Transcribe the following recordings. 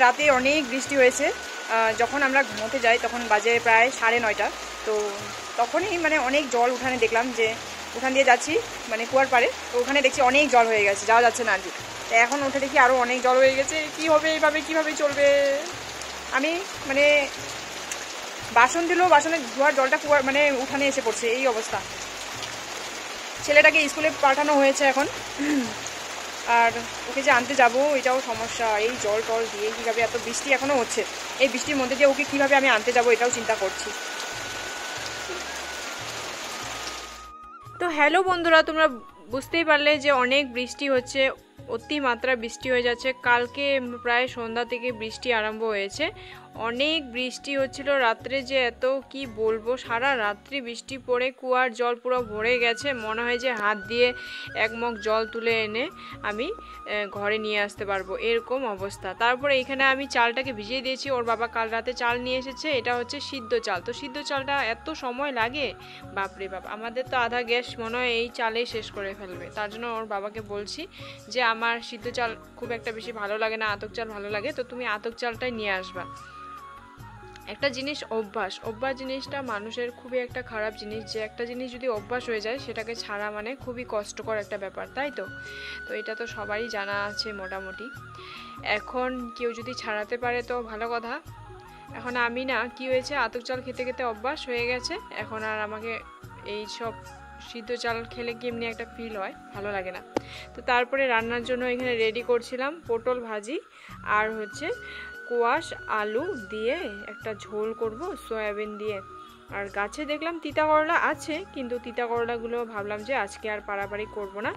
রাতে অনেক বৃষ্টি হয়েছে। যখন আমরা ঘুমোতে যাই তখন বাজে প্রায় 9:30। তো তখনই মানে অনেক জল উঠানে দেখলাম, যে উঠান দিয়ে যাচ্ছি মানে কুয়ার পাড়ে, তো ওখানে দেখছি অনেক জল হয়ে গেছে, যাওয়া যাচ্ছে না আর কি। তো এখন উঠে দেখি আরও অনেক জল হয়ে গেছে। কি হবে এইভাবে, কীভাবে চলবে? আমি মানে বাসন দিলেও বাসনের ধোয়ার জলটা কুয়ার মানে উঠানে এসে পড়ছে, এই অবস্থা। ছেলেটাকে স্কুলে পাঠানো হয়েছে এখন, আর ওকে যে আনতে যাব এটাও সমস্যা। এই জল টল দিয়ে কীভাবে, এত বৃষ্টি এখনও হচ্ছে, এই বৃষ্টির মধ্যে দিয়ে ওকে কীভাবে আমি আনতে যাব এটাও চিন্তা করছি। তো হ্যালো বন্ধুরা, তোমরা বুঝতেই পারলে যে অনেক বৃষ্টি হচ্ছে, অতিমাত্রা বৃষ্টি হয়ে যাচ্ছে। কালকে প্রায় সন্ধ্যা থেকে বৃষ্টি আরম্ভ হয়েছে, অনেক বৃষ্টি হচ্ছিল রাত্রে, যে এত কি বলবো, সারা রাত্রি বৃষ্টি পড়ে কুয়ার জল পুরো ভরে গেছে। মনে হয় যে হাত দিয়ে এক মগ জল তুলে এনে আমি ঘরে নিয়ে আসতে পারবো, এরকম অবস্থা। তারপরে এখানে আমি চালটাকে ভিজিয়ে দিয়েছি, ওর বাবা কাল রাতে চাল নিয়ে এসেছে, এটা হচ্ছে সিদ্ধ চাল। তো সিদ্ধ চালটা এত সময় লাগে, বাপরে বাপ, আমাদের তো আধা গ্যাস মনে হয় এই চালেই শেষ করে ফেলবে। তার জন্য ওর বাবাকে বলছি যে আমার সিদ্ধ চাল খুব একটা বেশি ভালো লাগে না, আতক চাল ভালো লাগে, তো তুমি আতক চালটাই নিয়ে আসবা। একটা জিনিস অভ্যাস জিনিসটা মানুষের খুবই একটা খারাপ জিনিস, যে একটা জিনিস যদি অভ্যাস হয়ে যায় সেটাকে ছাড়া মানে খুবই কষ্টকর একটা ব্যাপার, তাই তো? তো এটা তো সবারই জানা আছে মোটামুটি। এখন কেউ যদি ছাড়াতে পারে তো ভালো কথা। এখন আমি না, কি হয়েছে, আতক চাল খেতে খেতে অভ্যাস হয়ে গেছে, এখন আর আমাকে এই সব সিদ্ধ চাল খেলে কি এমনি একটা ফিল হয়, ভালো লাগে না। তো তারপরে রান্নার জন্য এখানে রেডি করছিলাম পটল ভাজি, আর হচ্ছে কোয়াশ আলু দিয়ে একটা ঝোল করব সয়াবিন দিয়ে। আর গাছে দেখলাম তিতা করলা আছে, কিন্তু তিতা করলাগুলো ভাবলাম যে আজকে আর পাড়াপাড়ি করব না,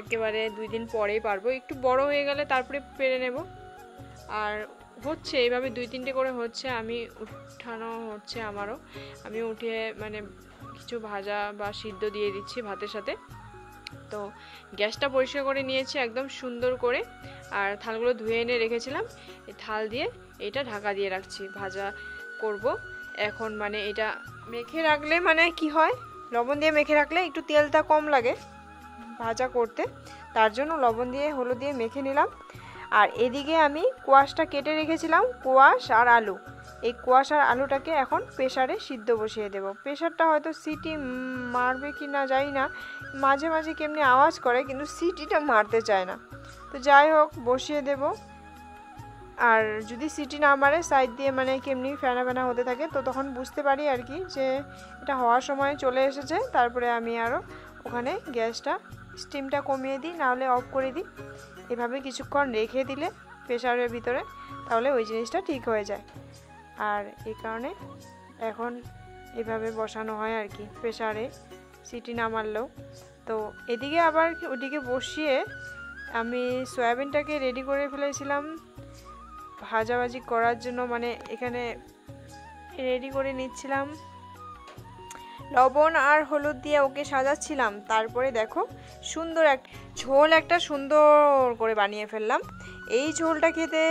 একেবারে 2 দিন পরেই পারবো, একটু বড় হয়ে গেলে তারপরে পেরে নেব। আর হচ্ছে এইভাবে 2-3টে করে হচ্ছে, আমি উঠানো হচ্ছে আমারও, আমি উঠিয়ে মানে কিছু ভাজা বা সিদ্ধ দিয়ে দিচ্ছি ভাতের সাথে। তো গ্যাসটা পরিষ্কার করে নিয়েছি একদম সুন্দর করে, আর থালগুলো ধুয়ে এনে রেখেছিলাম, এই থাল দিয়ে এটা ঢাকা দিয়ে রাখছি, ভাজা করব এখন। মানে এটা মেখে রাখলে মানে কি হয়, লবণ দিয়ে মেখে রাখলে একটু তেলটা কম লাগে ভাজা করতে, তার জন্য লবণ দিয়ে হলুদ দিয়ে মেখে নিলাম। আর এদিকে আমি কোয়াশটা কেটে রেখেছিলাম, কোয়াশ আর আলু, এই কোয়াশ আর আলুটাকে এখন প্রেসারে সিদ্ধ বসিয়ে দেব। প্রেসারটা হয়তো সিটি মারবে কি না জানি না, মাঝে মাঝে কেমনি আওয়াজ করে, কিন্তু সিটিটা মারতে চায় না। তো যাই হোক, বসিয়ে দেব। আর যদি সিটি না মারে, সাইড দিয়ে মানে কেমনি ফেনা ফেনা হতে থাকে, তো তখন বুঝতে পারি আর কি যে এটা হওয়ার সময় চলে এসেছে। তারপরে আমি আরও ওখানে গ্যাসটা স্টিমটা কমিয়ে দিই, নাহলে অফ করে দিই। এভাবে কিছুক্ষণ রেখে দিলে প্রেসারের ভিতরে, তাহলে ওই জিনিসটা ঠিক হয়ে যায়। আর এই কারণে এখন এভাবে বসানো হয় আর কি, প্রেসারে সিটি না মারলেও। তো এদিকে আবার ওদিকে বসিয়ে আমি সয়াবিনটাকে রেডি করে ফেলেছিলাম ভাজাভাজি করার জন্য, মানে এখানে রেডি করে নিচ্ছিলাম, লবণ আর হলুদ দিয়ে ওকে সাজাচ্ছিলাম। তারপরে দেখো সুন্দর ঝোল একটা সুন্দর করে বানিয়ে ফেললাম। এই ঝোলটা খেতে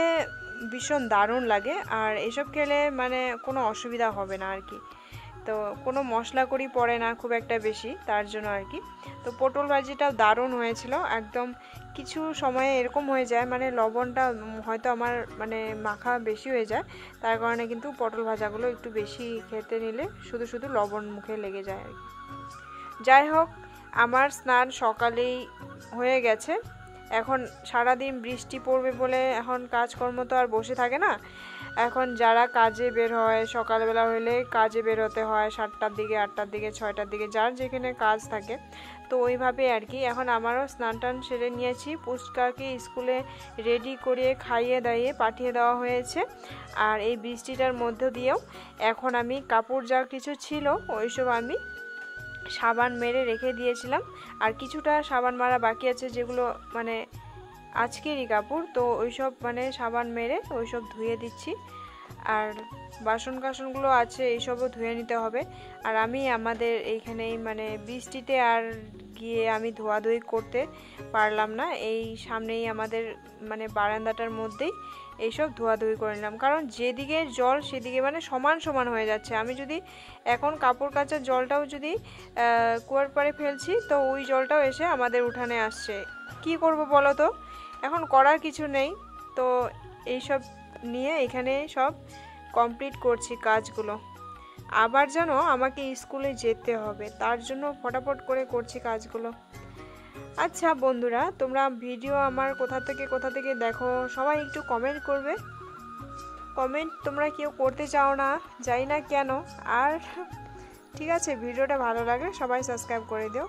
ভীষণ দারুণ লাগে, আর এসব খেলে মানে কোনো অসুবিধা হবে না আর কি। তো কোনো মশলা করি পড়ে না খুব একটা বেশি, তার জন্য আর কি। তো পটল ভাজিটাও দারুণ হয়েছিল, একদম কিছু সময়ে এরকম হয়ে যায়, মানে লবণটা হয়তো আমার মানে মাখা বেশি হয়ে যায়, তার কারণে কিন্তু পটল ভাজাগুলো একটু বেশি খেতে নিলে শুধু শুধু লবণ মুখে লেগে যায় আর কি। যাই হোক, আমার স্নান সকালেই হয়ে গেছে। এখন সারাদিন বৃষ্টি পড়বে বলে এখন কাজকর্ম তো আর বসে থাকে না, এখন যারা কাজে বের হয়, সকালবেলা হলে কাজে বের হতে হয় 7টার দিকে, 8টার দিকে, 6টার দিকে, যার যেখানে কাজ থাকে, তো ওইভাবে আর কি। এখন আমারও স্নান টান সেরে নিয়েছি, পুষ্কাকে স্কুলে রেডি করিয়ে খাইয়ে দাইয়ে পাঠিয়ে দেওয়া হয়েছে। আর এই বৃষ্টিটার মধ্য দিয়েও এখন আমি কাপড় যা কিছু ছিল ওইসব আমি সাবান মেরে রেখে দিয়েছিলাম, আর কিছুটা সাবান মারা বাকি আছে, যেগুলো মানে আজকেরই কাপড়, তো ওইসব মানে সাবান মেরে ওইসব ধুয়ে দিচ্ছি। আর বাসন কাসনগুলো আছে, এইসবও ধুয়ে নিতে হবে। আর আমি আমাদের এইখানেই মানে বৃষ্টিতে আর গিয়ে আমি ধোয়াধুয়ি করতে পারলাম না, এই সামনেই আমাদের মানে বারান্দাটার মধ্যেই এইসব ধোয়াধুয়ি করে নিলাম, কারণ যেদিকে জল সেদিকে মানে সমান সমান হয়ে যাচ্ছে। আমি যদি এখন কাপড় কাচার জলটাও যদি কুয়ার পাড়ে ফেলছি, তো ওই জলটাও এসে আমাদের উঠানে আসছে। কি করব বলো তো, এখন করার কিছু নেই। তো এইসব নিয়ে এখানে সব কমপ্লিট করছি কাজগুলো। আবার যেন আমাকে স্কুলে যেতে হবে, তার জন্য ফটাফট করে করছি কাজগুলো। আচ্ছা বন্ধুরা, তোমরা ভিডিও আমার কোথা থেকে দেখো সবাই একটু কমেন্ট করবে। কমেন্ট তোমরা কেউ করতে চাও না, জানি না কেন। আর ঠিক আছে, ভিডিওটা ভালো লাগে সবাই সাবস্ক্রাইব করে দিও।